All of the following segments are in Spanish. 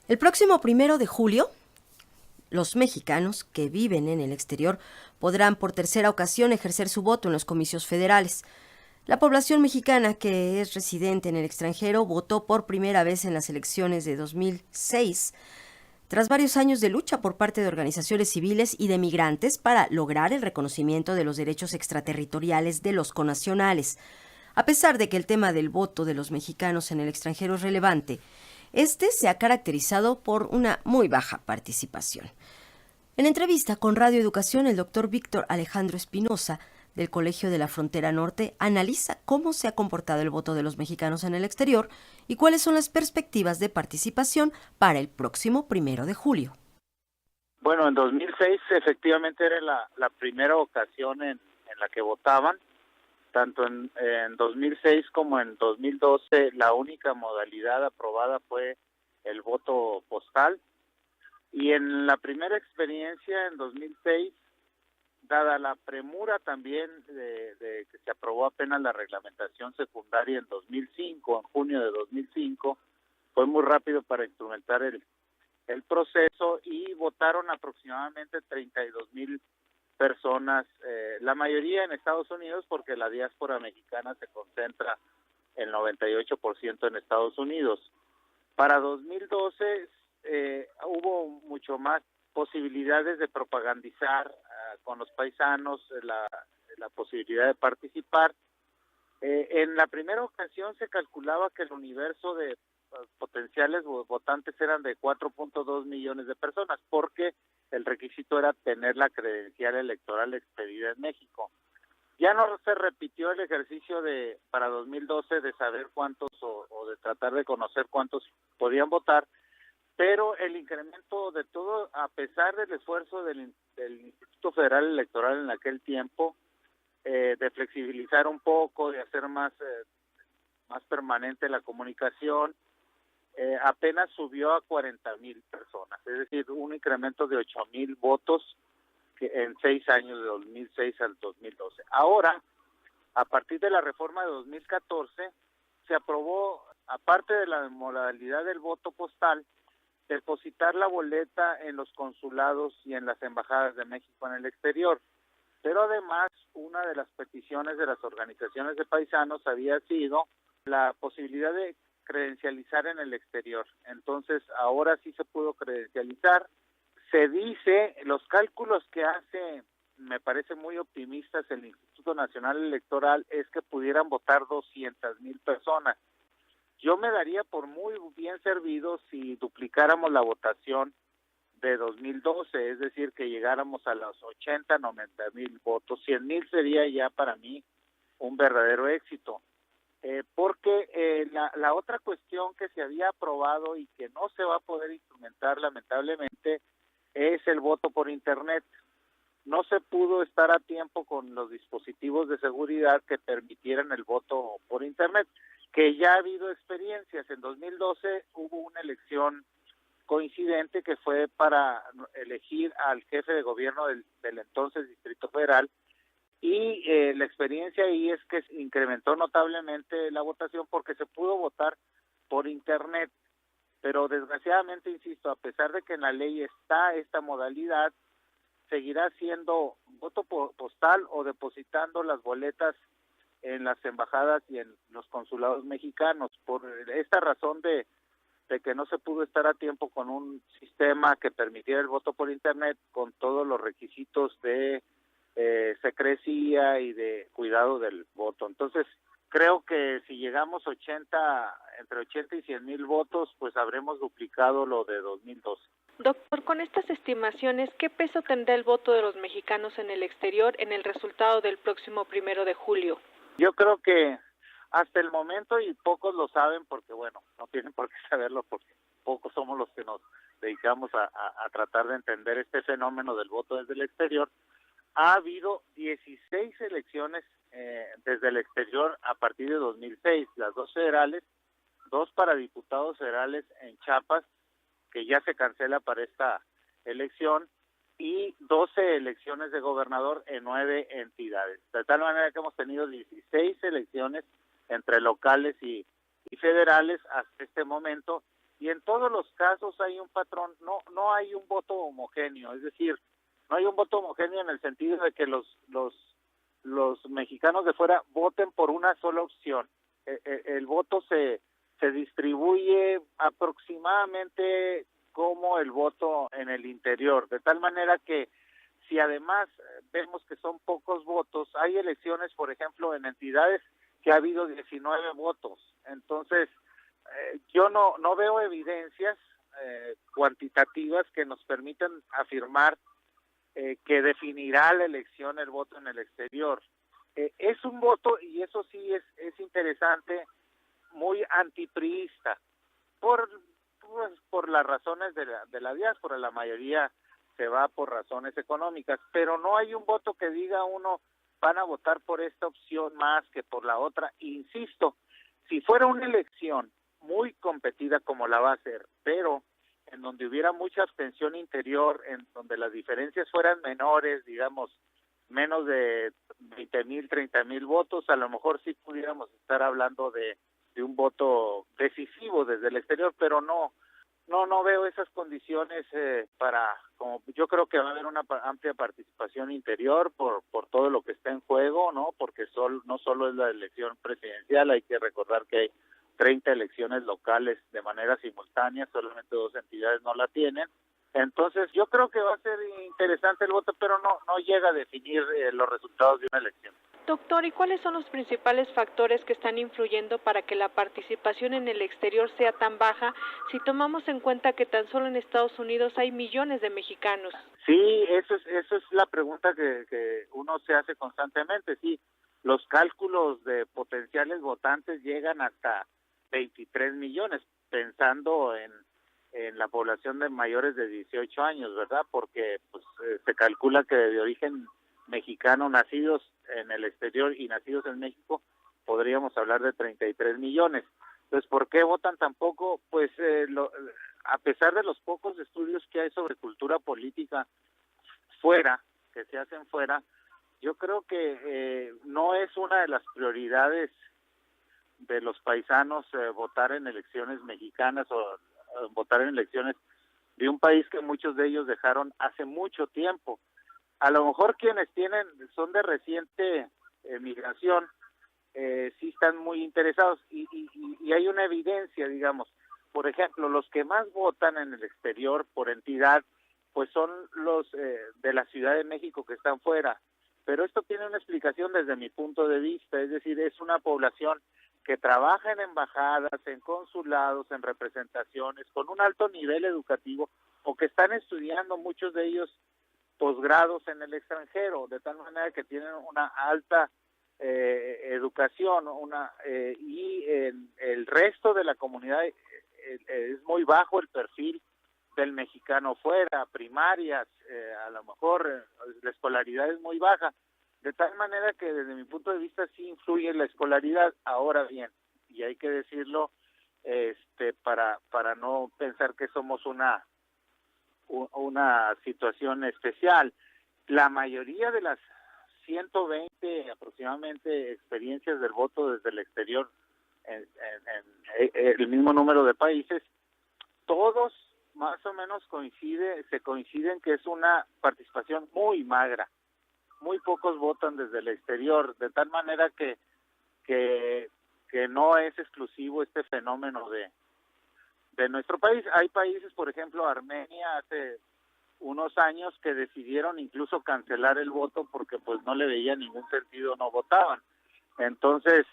El próximo 1 de julio, los mexicanos que viven en el exterior podrán por tercera ocasión ejercer su voto en los comicios federales. La población mexicana que es residente en el extranjero votó por primera vez en las elecciones de 2006, tras varios años de lucha por parte de organizaciones civiles y de migrantes para lograr el reconocimiento de los derechos extraterritoriales de los connacionales. A pesar de que el tema del voto de los mexicanos en el extranjero es relevante, este se ha caracterizado por una muy baja participación. En entrevista con Radio Educación, el doctor Víctor Alejandro Espinosa, del Colegio de la Frontera Norte, analiza cómo se ha comportado el voto de los mexicanos en el exterior y cuáles son las perspectivas de participación para el próximo 1 de julio. Bueno, en 2006 efectivamente era la primera ocasión en la que votaban. Tanto en 2006 como en 2012 la única modalidad aprobada fue el voto postal. Y en la primera experiencia, en 2006, dada la premura también de que se aprobó apenas la reglamentación secundaria en 2005, en junio de 2005, fue muy rápido para instrumentar el proceso y votaron aproximadamente 32,000 personas, la mayoría en Estados Unidos, porque la diáspora mexicana se concentra el 98% en Estados Unidos. Para 2012 hubo mucho más posibilidades de propagandizar con los paisanos la posibilidad de participar. En la primera ocasión se calculaba que el universo de potenciales votantes eran de 4.2 millones de personas, porque el requisito era tener la credencial electoral expedida en México. Ya no se repitió el ejercicio para 2012 de saber cuántos o de tratar de conocer cuántos podían votar, pero el incremento de todo, a pesar del esfuerzo del Instituto Federal Electoral en aquel tiempo, de flexibilizar un poco, de hacer más permanente la comunicación, apenas subió a 40,000 personas, es decir, un incremento de 8,000 votos en 6 años, de 2006 al 2012. Ahora, a partir de la reforma de 2014, se aprobó, aparte de la modalidad del voto postal, depositar la boleta en los consulados y en las embajadas de México en el exterior. Pero además, una de las peticiones de las organizaciones de paisanos había sido la posibilidad de credencializar en el exterior. Entonces, ahora sí se pudo credencializar. Se dice, los cálculos que hace, me parece muy optimistas el Instituto Nacional Electoral, es que pudieran votar 200,000 personas. Yo me daría por muy bien servido si duplicáramos la votación de 2012, es decir, que llegáramos a los 80,000-90,000 votos. 100,000 sería ya para mí un verdadero éxito. Porque la otra cuestión que se había aprobado y que no se va a poder instrumentar lamentablemente es el voto por internet. No se pudo estar a tiempo con los dispositivos de seguridad que permitieran el voto por internet, que ya ha habido experiencias. En 2012 hubo una elección coincidente que fue para elegir al jefe de gobierno del entonces Distrito Federal, y la experiencia ahí es que se incrementó notablemente la votación porque se pudo votar por internet, pero desgraciadamente, insisto, a pesar de que en la ley está esta modalidad, seguirá siendo voto postal o depositando las boletas en las embajadas y en los consulados mexicanos, por esta razón de que no se pudo estar a tiempo con un sistema que permitiera el voto por internet con todos los requisitos de secrecía y de cuidado del voto. Entonces, creo que si llegamos entre 80 y 100,000 votos, pues habremos duplicado lo de 2012. Doctor, con estas estimaciones, ¿qué peso tendrá el voto de los mexicanos en el exterior en el resultado del próximo 1 de julio? Yo creo que hasta el momento, y pocos lo saben porque, bueno, no tienen por qué saberlo porque pocos somos los que nos dedicamos a tratar de entender este fenómeno del voto desde el exterior, ha habido 16 elecciones desde el exterior a partir de 2006, las 2 federales, 2 para diputados federales en Chiapas, que ya se cancela para esta elección, y 12 elecciones de gobernador en 9 entidades. De tal manera que hemos tenido 16 elecciones entre locales y federales hasta este momento, y en todos los casos hay un patrón, no hay un voto homogéneo, es decir, no hay un voto homogéneo en el sentido de que los mexicanos de fuera voten por una sola opción. El voto se distribuye aproximadamente como el voto en el interior, de tal manera que si además vemos que son pocos votos, hay elecciones, por ejemplo, en entidades que ha habido 19 votos. Entonces, yo no veo evidencias cuantitativas que nos permitan afirmar que definirá la elección el voto en el exterior. Es un voto, y eso sí es interesante, muy antipriista, por las razones de la diáspora. La mayoría se va por razones económicas, pero no hay un voto que diga uno van a votar por esta opción más que por la otra. Insisto, si fuera una elección muy competida como la va a ser, pero en donde hubiera mucha abstención interior, en donde las diferencias fueran menores, digamos, menos de 20,000, 30,000 votos, a lo mejor sí pudiéramos estar hablando de un voto decisivo desde el exterior, pero no veo esas condiciones como yo creo que va a haber una amplia participación interior por todo lo que está en juego, ¿no? Porque no solo es la elección presidencial, hay que recordar que hay 30 elecciones locales de manera simultánea, solamente 2 entidades no la tienen. Entonces yo creo que va a ser interesante el voto, pero no llega a definir los resultados de una elección. Doctor, ¿y cuáles son los principales factores que están influyendo para que la participación en el exterior sea tan baja si tomamos en cuenta que tan solo en Estados Unidos hay millones de mexicanos? Sí, eso es la pregunta que uno se hace constantemente. Sí, los cálculos de potenciales votantes llegan hasta 23 millones, pensando en la población de mayores de 18 años, ¿verdad? Porque pues se calcula que de origen mexicano nacidos en el exterior y nacidos en México podríamos hablar de 33 millones. Entonces, ¿por qué votan tan poco? Pues a pesar de los pocos estudios que hay sobre cultura política que se hacen fuera, yo creo que no es una de las prioridades de los paisanos votar en elecciones mexicanas o votar en elecciones de un país que muchos de ellos dejaron hace mucho tiempo. A lo mejor quienes son de reciente migración, sí están muy interesados y hay una evidencia, digamos. Por ejemplo, los que más votan en el exterior por entidad, pues son los de la Ciudad de México que están fuera. Pero esto tiene una explicación desde mi punto de vista, es decir, es una población que trabaja en embajadas, en consulados, en representaciones, con un alto nivel educativo, o que están estudiando, muchos de ellos, posgrados en el extranjero, de tal manera que tienen una alta educación, y el resto de la comunidad es muy bajo el perfil del mexicano fuera, primarias, a lo mejor la escolaridad es muy baja, de tal manera que desde mi punto de vista sí influye la escolaridad. Ahora bien, y hay que decirlo, para no pensar que somos una situación especial, la mayoría de las 120 aproximadamente experiencias del voto desde el exterior en el mismo número de países, todos más o menos coinciden que es una participación muy magra, muy pocos votan desde el exterior, de tal manera que no es exclusivo este fenómeno de nuestro país. Hay países, por ejemplo, Armenia, hace unos años que decidieron incluso cancelar el voto porque pues no le veía ningún sentido, no votaban. Entonces,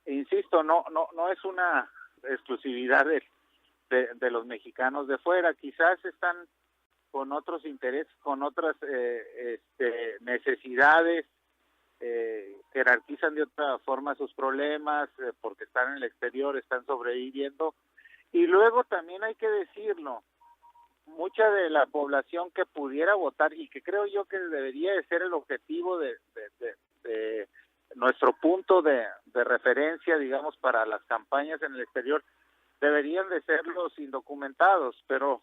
insisto, no es una exclusividad de los mexicanos de fuera, quizás están con otros intereses, con otras necesidades, jerarquizan de otra forma sus problemas, porque están en el exterior, están sobreviviendo. Y luego también hay que decirlo, mucha de la población que pudiera votar, y que creo yo que debería de ser el objetivo de nuestro punto de referencia, digamos, para las campañas en el exterior, deberían de ser los indocumentados, pero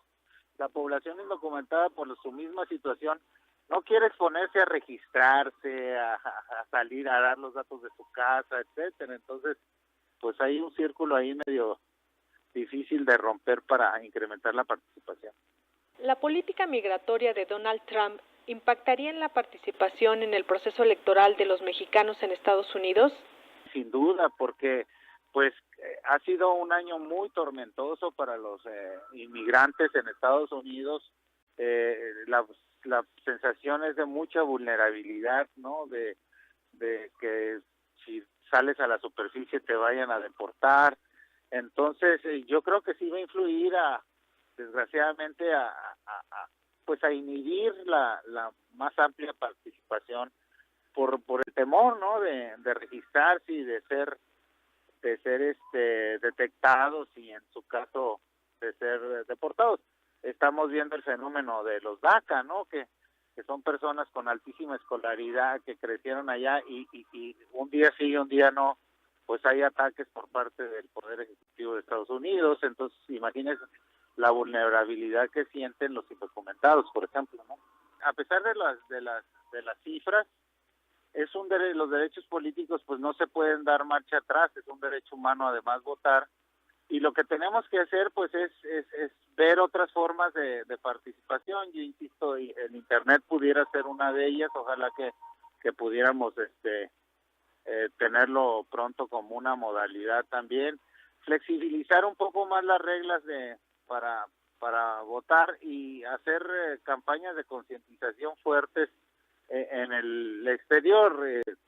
la población indocumentada, por su misma situación, no quiere exponerse a registrarse, a salir a dar los datos de su casa, etcétera. Entonces, pues hay un círculo ahí difícil de romper para incrementar la participación. ¿La política migratoria de Donald Trump impactaría en la participación en el proceso electoral de los mexicanos en Estados Unidos? Sin duda, porque pues ha sido un año muy tormentoso para los inmigrantes en Estados Unidos. La sensación es de mucha vulnerabilidad, ¿no? De que si sales a la superficie te vayan a deportar. Entonces yo creo que sí va a influir desgraciadamente pues a inhibir la más amplia participación por el temor, ¿no? de registrarse y de ser detectados y en su caso de ser deportados. Estamos viendo el fenómeno de los DACA, ¿no? Que son personas con altísima escolaridad que crecieron allá y un día sí y un día no, pues hay ataques por parte del Poder Ejecutivo de Estados Unidos. Entonces, imagínense la vulnerabilidad que sienten los indocumentados, por ejemplo, ¿no? A pesar de las cifras, los derechos políticos pues no se pueden dar marcha atrás, es un derecho humano además votar, y lo que tenemos que hacer pues es ver otras formas de participación. Yo insisto, el internet pudiera ser una de ellas, ojalá que pudiéramos tenerlo pronto como una modalidad también, flexibilizar un poco más las reglas para votar y hacer campañas de concientización fuertes en el exterior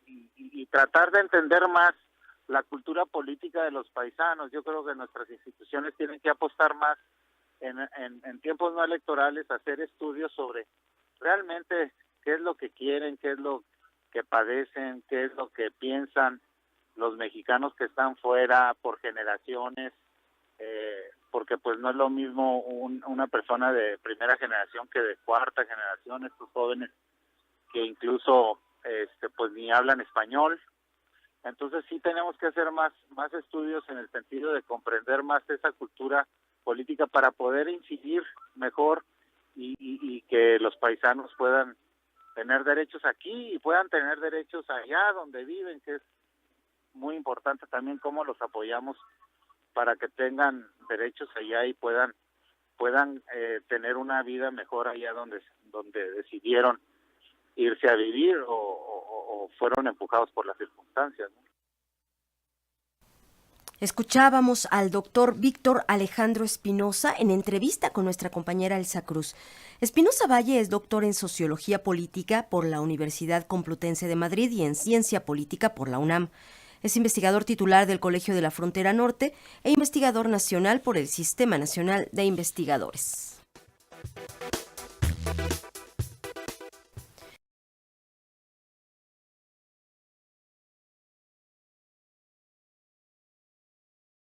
y tratar de entender más la cultura política de los paisanos. Yo creo que nuestras instituciones tienen que apostar más en tiempos no electorales, hacer estudios sobre realmente qué es lo que quieren, qué es lo que padecen, qué es lo que piensan los mexicanos que están fuera por generaciones, porque pues no es lo mismo una persona de primera generación que de cuarta generación. Estos jóvenes que incluso pues ni hablan español. Entonces sí tenemos que hacer más estudios en el sentido de comprender más esa cultura política para poder incidir mejor y que los paisanos puedan tener derechos aquí y puedan tener derechos allá donde viven, que es muy importante también cómo los apoyamos para que tengan derechos allá y puedan tener una vida mejor allá donde decidieron irse a vivir o fueron empujados por las circunstancias, ¿no? Escuchábamos al doctor Víctor Alejandro Espinosa en entrevista con nuestra compañera Elsa Cruz. Espinosa Valle es doctor en Sociología Política por la Universidad Complutense de Madrid y en Ciencia Política por la UNAM. Es investigador titular del Colegio de la Frontera Norte e investigador nacional por el Sistema Nacional de Investigadores.